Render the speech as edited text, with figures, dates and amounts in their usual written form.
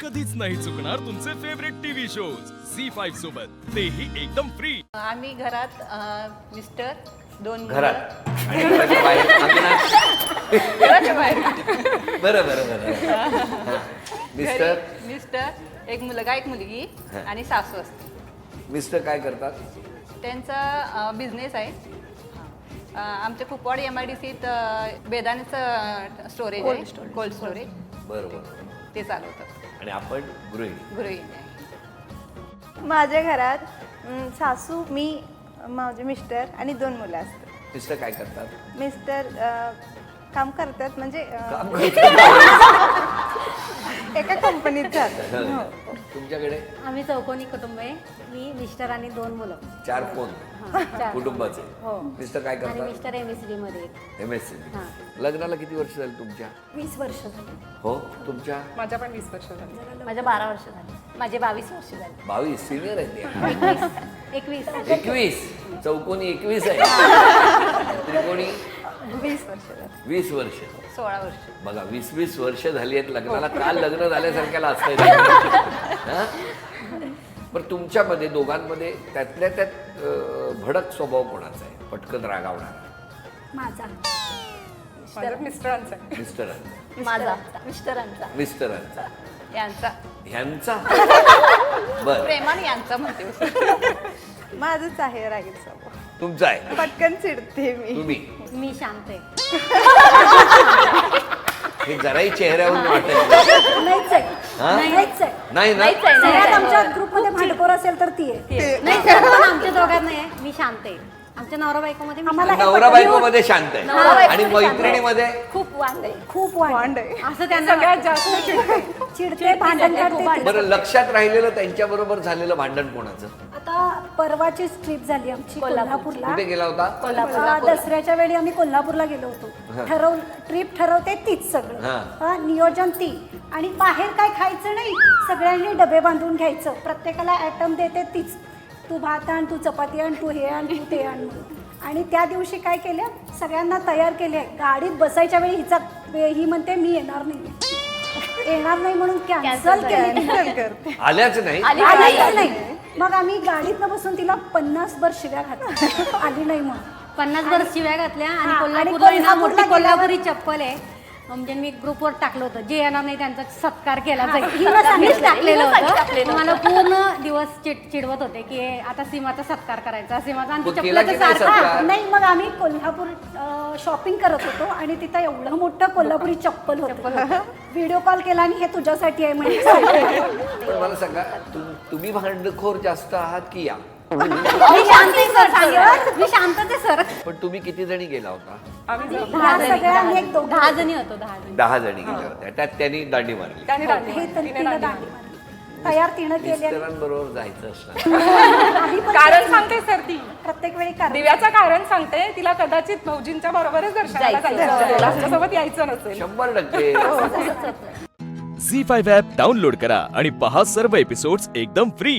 कधीच नाही चुकणार तुमचे फेवरेट टीव्ही शोज झी5 सोबत, तेही एकदम फ्री. आम्ही घरात मिस्टर, 2 मुलं. घरात आणि घराच्या बाहेर अंगणात. घराच्या बाहेर बरं बरं बरं. मिस्टर घरी मिस्टर, एक मुलगा एक मुलगी आणि सासू असते. मिस्टर काय करतात? त्यांचा बिझनेस आहे. आमच्या कुपवाड MIDCत बेदाण्याचं स्टोरेज आहे, कोल्ड स्टोरेज, बरं बरं. ते चालवतात. आणि आपण गृहिणी. गृहिणी आहे. माझ्या घरात सासू, मी, माझे मिस्टर आणि 2 मुलं असतात. मिस्टर काय करतात? मिस्टर काम करतात, म्हणजे काम करतात. एका कंपनीत जातात. हो. तुमच्याकडे आम्ही चौकोनी कुटुंब आहे. मी मिस्टर आणि 2 मुलं. 4 कोण हां, 4. कुटुंबाचे? हो. मिस्टर काय आणि करतात? मिस्टर MSD मध्ये आहेत. MSc. हां. लग्नाला किती वर्ष झाली तुमच्या? 20 वर्ष झाली. हो तुमच्या? माझ्या पण 20 वर्ष झाली. माझ्या 12 वर्ष झाली. माझे 22 वर्ष झाली. 22 सिनियर आहे ते. 21. 21 चौकोनी 21 आहे. त्रिकोणी 20 वर्ष झाली. 20 वर्ष. 16 वर्ष. बघा 20 वर्ष झाली आहेत लग्नाला. काल लग्न झाल्यासारख्याला असतंय. पण तुमच्यामध्ये दोघांमध्ये त्यातल्या त्यात भडक स्वभाव कोणाचा आहे? पटकन रागावणारा? माझा. माझ्या मिस्टरांचं आहे. मिस्टरांचा. माझा मिस्टरांचा मिस्टरांचा. यांचा ह्यांचा. बर प्रेमाने यांचा म्हणते. माझंच आहे रागीट स्वभाव. तुमचा आहे. पटकन चिडते मी. तुम्ही मी शांत आहे. हे जराही चेहऱ्यावरून वाटत नाहीच आहे. हा? नाहीच आहे. नाही ना. नाहीच आहे, सगळ्यात नाही. आमच्या ग्रुपमध्ये भांडखोर असेल तर ती आहे. नाही सर, पण आमच्या दोघात नाही आहे. मी शांत आहे. आमच्या नवरा बायकोमध्ये मी शांत आहे. नवरा बायको मध्ये शांत आहे नवरा बायको आणि मध्ये शांत आहे. मैत्रिणीमध्ये खूप वांड आहे. खूप वांड वांड आहे. आहे. असं त्यांना सगळ्यात वाटतं. जास्त चिडते. चिडते, भांडण करते. बरं लक्षात राहिलेलं त्यांच्या बरोबर झालेलं भांडण कोणाचं? आता परवाचीच ट्रिप झाली आमची कोल्हापूरला. कुठे गेला होता? दसऱ्याच्या वेळी आम्ही कोल्हापूरला गेलो होतो. ट्रिप ठरवते तीच सगळं. हा. नियोजन ती. आणि बाहेर काय खायचं नाही, सगळ्यांनी डबे बांधून घ्यायचं. प्रत्येकाला ॲटम देते तीच. तू भात आण, तू चपाती आण, तू हे आण, तू ते आण म्हणून. आणि त्या दिवशी काय केलं, सगळ्यांना तयार केले. गाडीत बसायच्या वेळी ही म्हणते मी येणार नाही म्हणून कॅन्सल केली. आल्याच नाही. आलीच नाही. मग आम्ही गाडीतनं बसून तिला 50 वर शिव्या घातल्या. आली नाही मग. 50 वर शिव्या घातल्या. आणि आणि कोल्हापूरला ना मोठी कोल्हापूरला कोल्हापुरी चप्पल आहे. म्हणजे मी ग्रुपवर टाकलं होतं, जे येणार नाही त्यांचा सत्कार केला जाईल. मीच टाकलेलं होतं. मला पूर्ण दिवस चिडवत होते की आता सीमाचा सत्कार करायचा, सीमाचा. आणि मग केला की चप्पलाचं नाही सारखं. सत्कार? नाही, मग आम्ही कोल्हापूर शॉपिंग करत होतो आणि तिथं एवढं मोठं कोल्हापुरी चप्पल होतं. व्हिडिओ कॉल केला आणि हे तुझ्यासाठी आहे म्हणजे. पण मला सांगा तुम्ही भांडखोर जास्त आहात की या? मी शांत आहे सर, सांगा. मी शांतच आहे सर. पण तुम्ही किती जणी गेला होता? आम्ही जाऊ. 10 जणी. सगळ्या आम्ही एक दोघं 10 जणी होतो. 10 जणी. 10 जणी गेल्या होत्या. त्यात त्यांनी दांडी मारली. त्याने दांडी हे मारली. तर तिने तिला दांडी दांडी मारली. मारली. तयार तिनं केली आणि मिस्टरांबरोबर जायचं असणार. कारण सांगते सर ती. प्रत्येक वेळी कारण. दिव्याचं कारण सांगते. तिला कदाचित भाऊजींच्या बरोबरच दर्शनाला जायचं असेल. आमच्यासोबत यायचं नसेल. 100%. झी5 ॲप डाउनलोड करा आणि पहा सर्व एपिसोड्स एकदम फ्री.